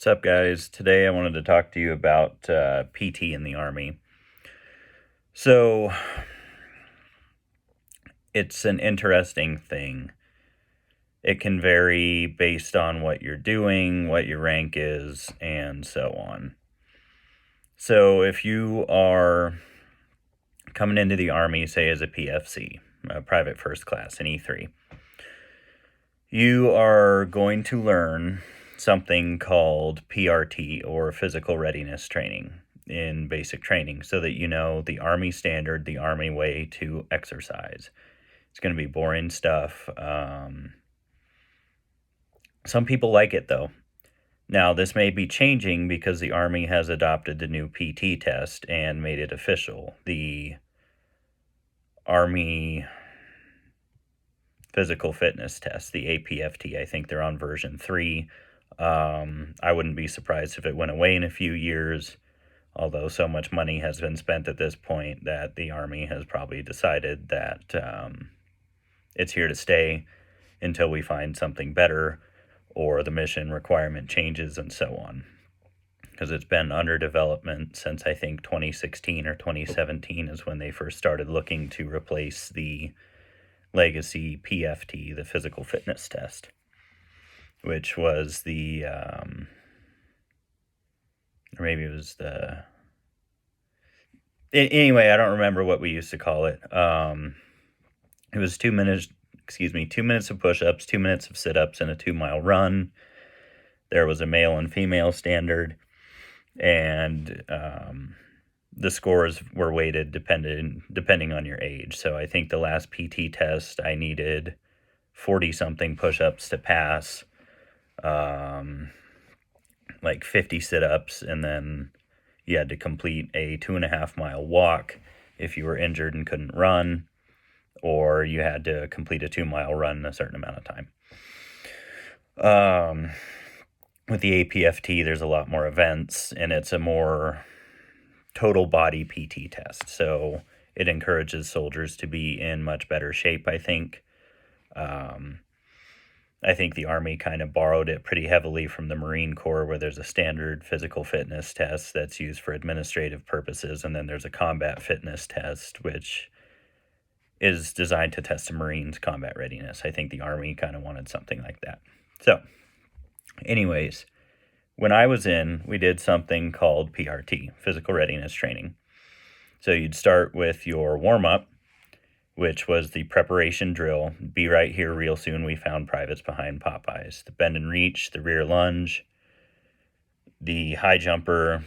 What's up, guys? Today I wanted to talk to you about PT in the Army. So, it's an interesting thing. It can vary based on what you're doing, what your rank is, and so on. So, if you are coming into the Army, say as a PFC, a private first class, an E3, you are going to learn something called PRT, or physical readiness training, in basic training, so that you know the Army standard, the Army way to exercise. It's going to be boring stuff. Some people like it, though. Now, this may be changing because the Army has adopted the new PT test and made it official. The Army physical fitness test, the APFT, I think they're on version 3. I wouldn't be surprised if it went away in a few years, although so much money has been spent at this point that the Army has probably decided that it's here to stay until we find something better or the mission requirement changes and so on. Because it's been under development since I think 2016 or 2017 is when they first started looking to replace the legacy PFT, the physical fitness test, which was the, or maybe it was the, anyway, I don't remember what we used to call it. It was 2 minutes of push-ups, 2 minutes of sit-ups, and a 2-mile run. There was a male and female standard, and the scores were weighted depending on your age. So I think the last PT test, I needed 40-something push-ups to pass, like 50 sit-ups, and then you had to complete a 2.5-mile walk if you were injured and couldn't run, or you had to complete a 2-mile run in a certain amount of time. With the APFT, there's a lot more events, and it's a more total body PT test. So it encourages soldiers to be in much better shape, I think. I think the Army kind of borrowed it pretty heavily from the Marine Corps, where there's a standard physical fitness test that's used for administrative purposes, and then there's a combat fitness test, which is designed to test a Marine's combat readiness. I think the Army kind of wanted something like that. So, anyways, when I was in, we did something called PRT, physical readiness training. So you'd start with your warm-up, which was the preparation drill. Be right here real soon, we found privates behind Popeyes. The bend and reach, the rear lunge, the high jumper,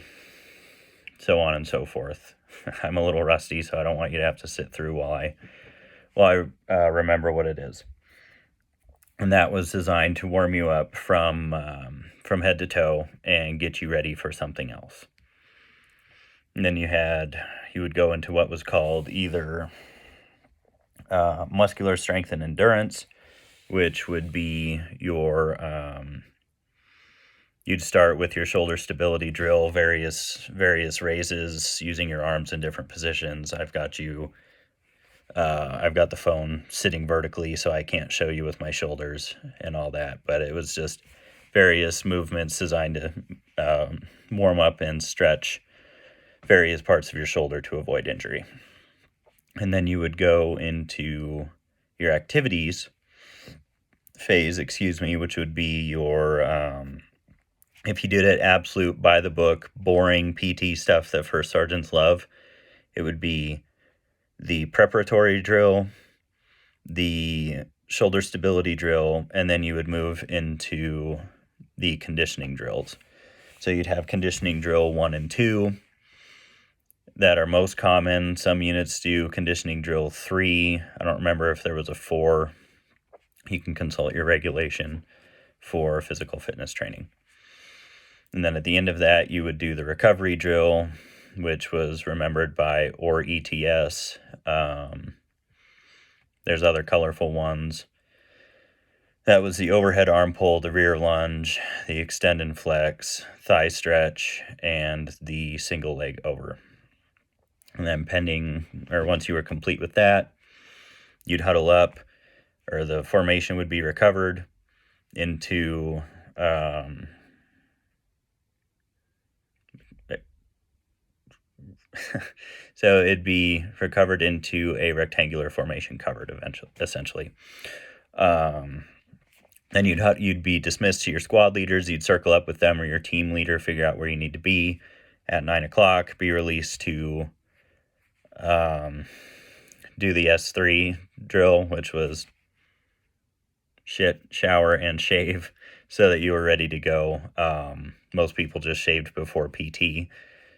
so on and so forth. I'm a little rusty, so I don't want you to have to sit through while I remember what it is. And that was designed to warm you up from head to toe and get you ready for something else. And then you would go into what was called either muscular strength and endurance, which would be your, you'd start with your shoulder stability drill, various raises using your arms in different positions. I've got the phone sitting vertically, so I can't show you with my shoulders and all that, but it was just various movements designed to warm up and stretch various parts of your shoulder to avoid injury. And then you would go into your activities phase, which would be your, if you did it absolute by the book, boring PT stuff that first sergeants love, it would be the preparatory drill, the shoulder stability drill, and then you would move into the conditioning drills. So you'd have conditioning drill 1 and 2 that are most common. Some units do conditioning drill 3. I don't remember if there was a 4. You can consult your regulation for physical fitness training. And then at the end of that, you would do the recovery drill, which was remembered by or ETS. There's other colorful ones. That was the overhead arm pull, the rear lunge, the extend and flex, thigh stretch, and the single leg over. And then once you were complete with that, you'd huddle up, or the formation would be recovered into So it'd be recovered into a rectangular formation covered essentially. Then you'd be dismissed to your squad leaders. You'd circle up with them or your team leader, figure out where you need to be at 9 o'clock, be released to do the S3 drill, which was shit, shower, and shave so that you were ready to go. Most people just shaved before PT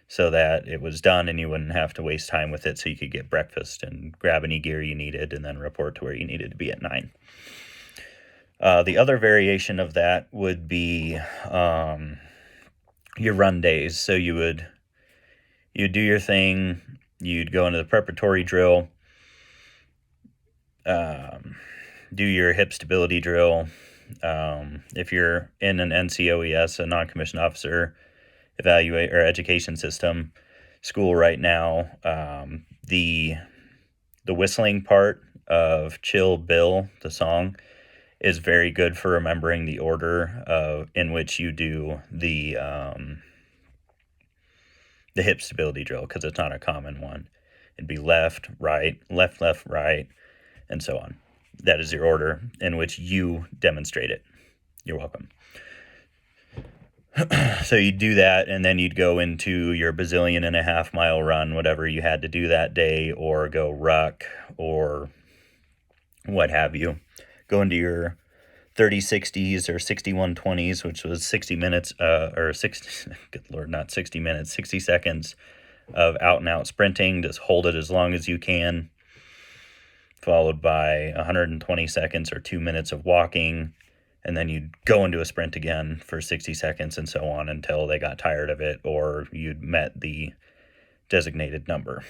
so that it was done and you wouldn't have to waste time with it, so you could get breakfast and grab any gear you needed and then report to where you needed to be at 9. The other variation of that would be your run days. So you'd do your thing, you'd go into the preparatory drill, do your hip stability drill. If you're in an NCOES, a non-commissioned officer evaluate or education system school right now, the whistling part of Chill Bill, the song, is very good for remembering the order in which you do the hip stability drill, because it's not a common one. It'd be left, right, left, right, and so on. That is your order in which you demonstrate it. You're welcome. So you'd do that, and then you'd go into your 1.5 mile run, whatever you had to do that day, or go ruck, or what have you. Go into your 30-60s or 61-20s, which was 60 minutes, or 60, good Lord, not 60 minutes, 60 seconds of out-and-out sprinting. Just hold it as long as you can, followed by 120 seconds or 2 minutes of walking, and then you'd go into a sprint again for 60 seconds and so on until they got tired of it or you'd met the designated number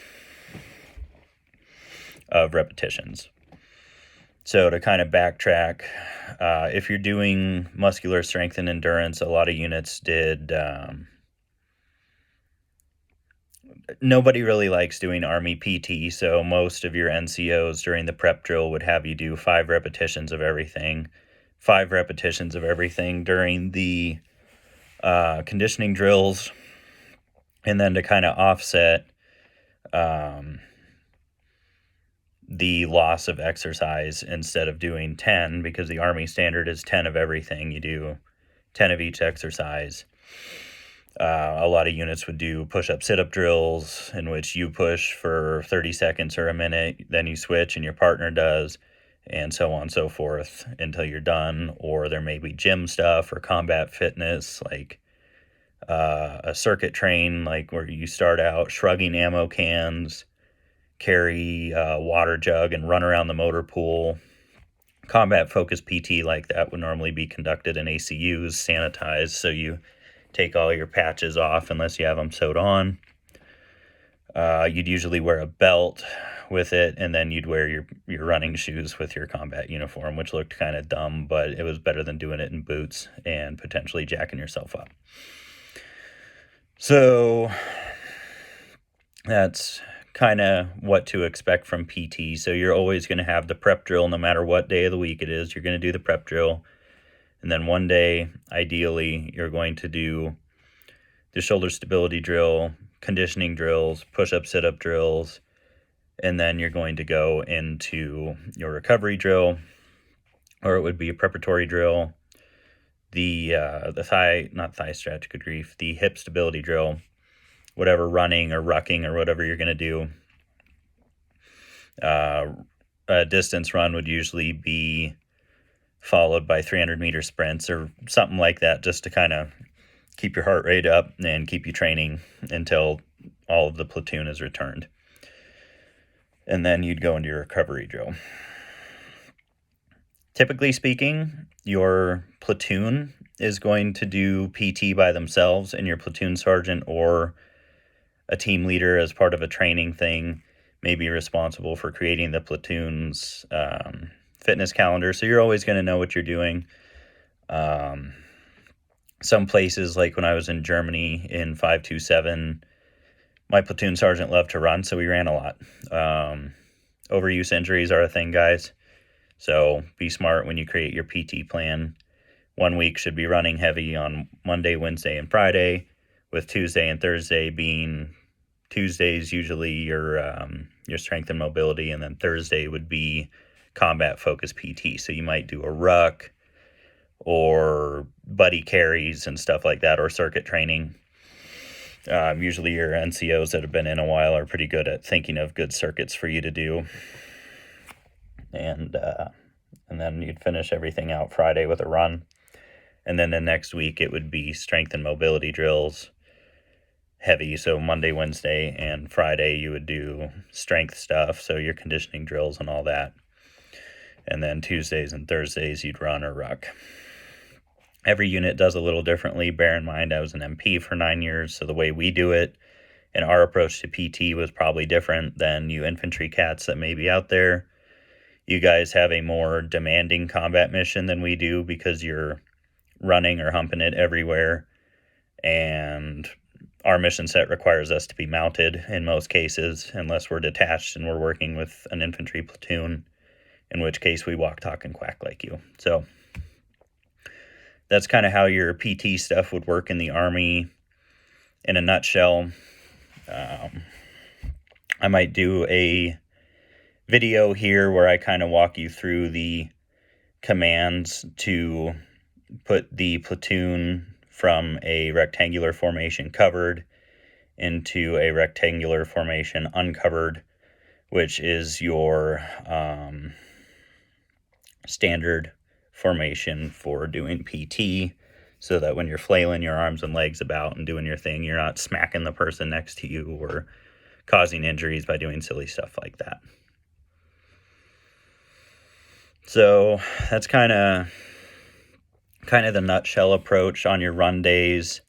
of repetitions. So to kind of backtrack, if you're doing muscular strength and endurance, a lot of units did... Nobody really likes doing Army PT, so most of your NCOs during the prep drill would have you do 5 repetitions of everything. 5 repetitions of everything during the conditioning drills, and then to kind of offset the loss of exercise, instead of doing 10, because the Army standard is 10 of everything, you do 10 of each exercise. A lot of units would do push-up, sit-up drills in which you push for 30 seconds or a minute, then you switch and your partner does, and so on and so forth until you're done. Or there may be gym stuff or combat fitness, like a circuit train, like where you start out shrugging ammo cans, carry a water jug, and run around the motor pool. Combat-focused PT like that would normally be conducted in ACUs, sanitized, so you take all your patches off unless you have them sewed on. You'd usually wear a belt with it, and then you'd wear your running shoes with your combat uniform, which looked kind of dumb, but it was better than doing it in boots and potentially jacking yourself up. So that's kind of what to expect from PT. So you're always going to have the prep drill no matter what day of the week it is. You're going to do the prep drill. And then one day, ideally, you're going to do the shoulder stability drill, conditioning drills, push-up, sit-up drills, and then you're going to go into your recovery drill, or it would be a preparatory drill, the not thigh stretch, good grief, the hip stability drill, whatever running or rucking or whatever you're going to do. A distance run would usually be followed by 300-meter sprints or something like that, just to kind of keep your heart rate up and keep you training until all of the platoon is returned. And then you'd go into your recovery drill. Typically speaking, your platoon is going to do PT by themselves, and your platoon sergeant or a team leader, as part of a training thing, may be responsible for creating the platoon's fitness calendar. So you're always going to know what you're doing. Some places, like when I was in Germany in 527, my platoon sergeant loved to run, so we ran a lot. Overuse injuries are a thing, guys. So be smart when you create your PT plan. 1 week should be running heavy on Monday, Wednesday, and Friday, with Tuesday and Thursday being Tuesday's usually your strength and mobility, and then Thursday would be combat focused PT. So you might do a ruck or buddy carries and stuff like that, or circuit training. Usually your NCOs that have been in a while are pretty good at thinking of good circuits for you to do. And then you'd finish everything out Friday with a run. And then the next week it would be strength and mobility drills, heavy. So Monday, Wednesday, and Friday you would do strength stuff, so your conditioning drills and all that. And then Tuesdays and Thursdays you'd run or ruck. Every unit does a little differently. Bear in mind, I was an MP for 9 years, so the way we do it and our approach to PT was probably different than you infantry cats that may be out there. You guys have a more demanding combat mission than we do because you're running or humping it everywhere, and our mission set requires us to be mounted in most cases, unless we're detached and we're working with an infantry platoon, in which case we walk, talk, and quack like you. So that's kind of how your PT stuff would work in the Army in a nutshell. I might do a video here where I kind of walk you through the commands to put the platoon from a rectangular formation covered into a rectangular formation uncovered, which is your standard formation for doing PT, so that when you're flailing your arms and legs about and doing your thing, you're not smacking the person next to you or causing injuries by doing silly stuff like that. So that's kind of the nutshell approach on your run days.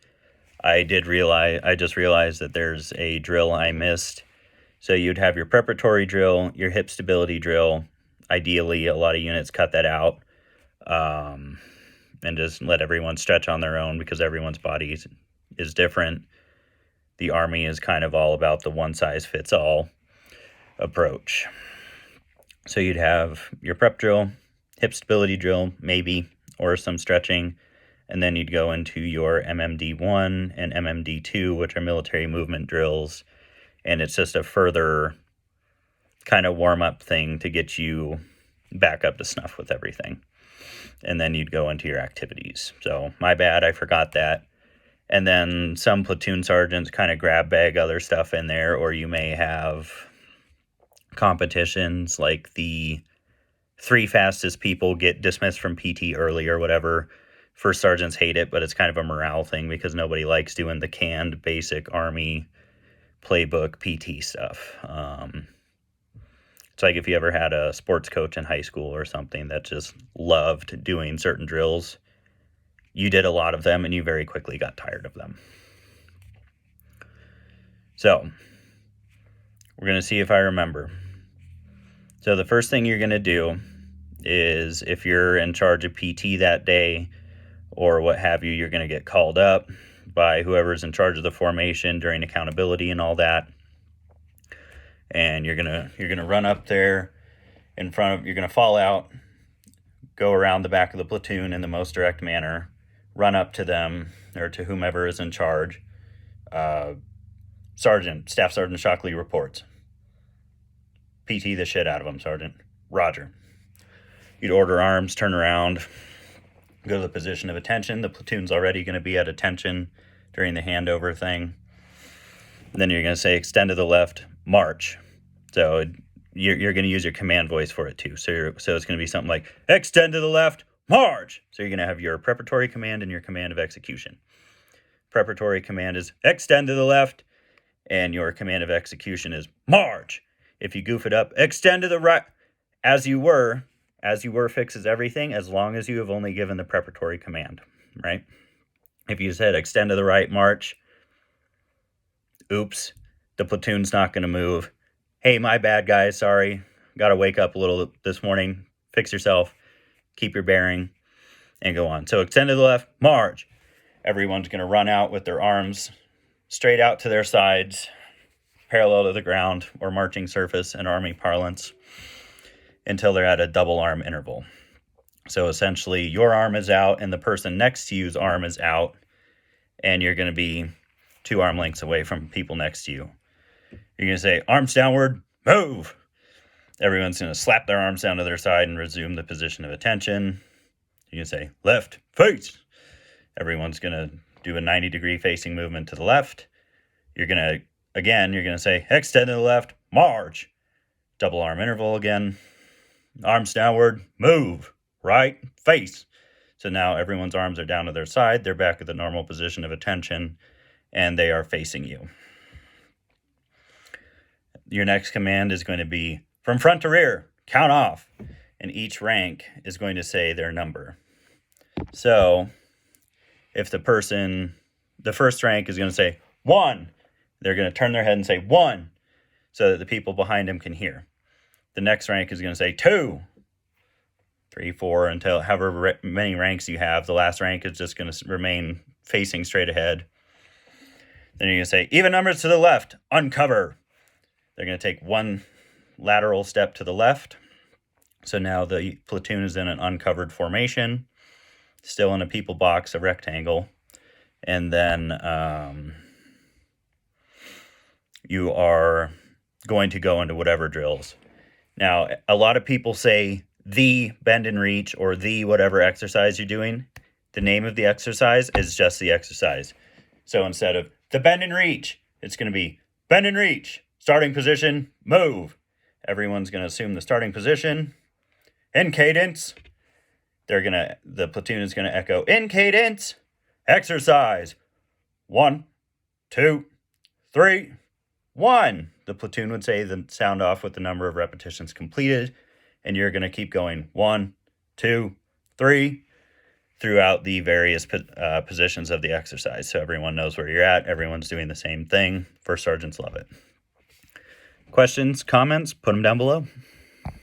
I just realized that there's a drill I missed. So you'd have your preparatory drill, your hip stability drill. Ideally, a lot of units cut that out and just let everyone stretch on their own, because everyone's body is different. The Army is kind of all about the one-size-fits-all approach. So you'd have your prep drill, hip stability drill, maybe, or some stretching, and then you'd go into your MMD1 and MMD2, which are military movement drills, and it's just a further kind of warm-up thing to get you back up to snuff with everything. And then you'd go into your activities. So my bad, I forgot that. And then some platoon sergeants kind of grab bag other stuff in there, or you may have competitions like the 3 fastest people get dismissed from PT early or whatever. First sergeants hate it, but it's kind of a morale thing because nobody likes doing the canned basic Army playbook PT stuff. It's like if you ever had a sports coach in high school or something that just loved doing certain drills, you did a lot of them and you very quickly got tired of them. So we're going to see if I remember. So the first thing you're going to do is, if you're in charge of PT that day or what have you, you're going to get called up by whoever's in charge of the formation during accountability and all that. And you're gonna run up there in front of, you're gonna fall out, go around the back of the platoon in the most direct manner, run up to them or to whomever is in charge. Staff Sergeant Shockley reports. PT the shit out of them, Sergeant. Roger. You'd order arms, turn around, go to the position of attention. The platoon's already going to be at attention during the handover thing. Then you're going to say, extend to the left, march. So you're going to use your command voice for it too. So it's going to be something like, extend to the left, march. So you're going to have your preparatory command and your command of execution. Preparatory command is extend to the left, and your command of execution is march. If you goof it up, extend to the right. As you were fixes everything, as long as you have only given the preparatory command, right? If you said extend to the right, march, oops, the platoon's not going to move. Hey, my bad, guys, sorry. Got to wake up a little this morning. Fix yourself. Keep your bearing and go on. So extend to the left, march. Everyone's going to run out with their arms straight out to their sides, parallel to the ground or marching surface in Army parlance, until they're at a double arm interval. So essentially your arm is out and the person next to you's arm is out, and you're going to be 2 arm lengths away from people next to you. You're going to say, arms downward, move. Everyone's going to slap their arms down to their side and resume the position of attention. You can say, left, face. Everyone's going to do a 90-degree facing movement to the left. You're going to say, extend to the left, march. Double arm interval again. Arms downward, move. Right, face. So now everyone's arms are down to their side. They're back at the normal position of attention, and they are facing you. Your next command is going to be from front to rear, count off. And each rank is going to say their number. So if the first rank is going to say 1, they're going to turn their head and say 1 so that the people behind him can hear. The next rank is going to say 2, 3, 4, until however many ranks you have. The last rank is just going to remain facing straight ahead. Then you're going to say even numbers to the left, uncover. They're going to take 1 lateral step to the left. So now the platoon is in an uncovered formation, still in a people box, a rectangle. And then you are going to go into whatever drills. Now, a lot of people say the bend and reach or the whatever exercise you're doing. The name of the exercise is just the exercise. So instead of the bend and reach, it's going to be bend and reach, starting position, move. Everyone's going to assume the starting position. In cadence, the platoon is going to echo in cadence, exercise, 1, 2, 3, 1. The platoon would say the sound off with the number of repetitions completed, and you're going to keep going 1, 2, 3 throughout the various positions of the exercise. So everyone knows where you're at. Everyone's doing the same thing. First sergeants love it. Questions, comments, put them down below.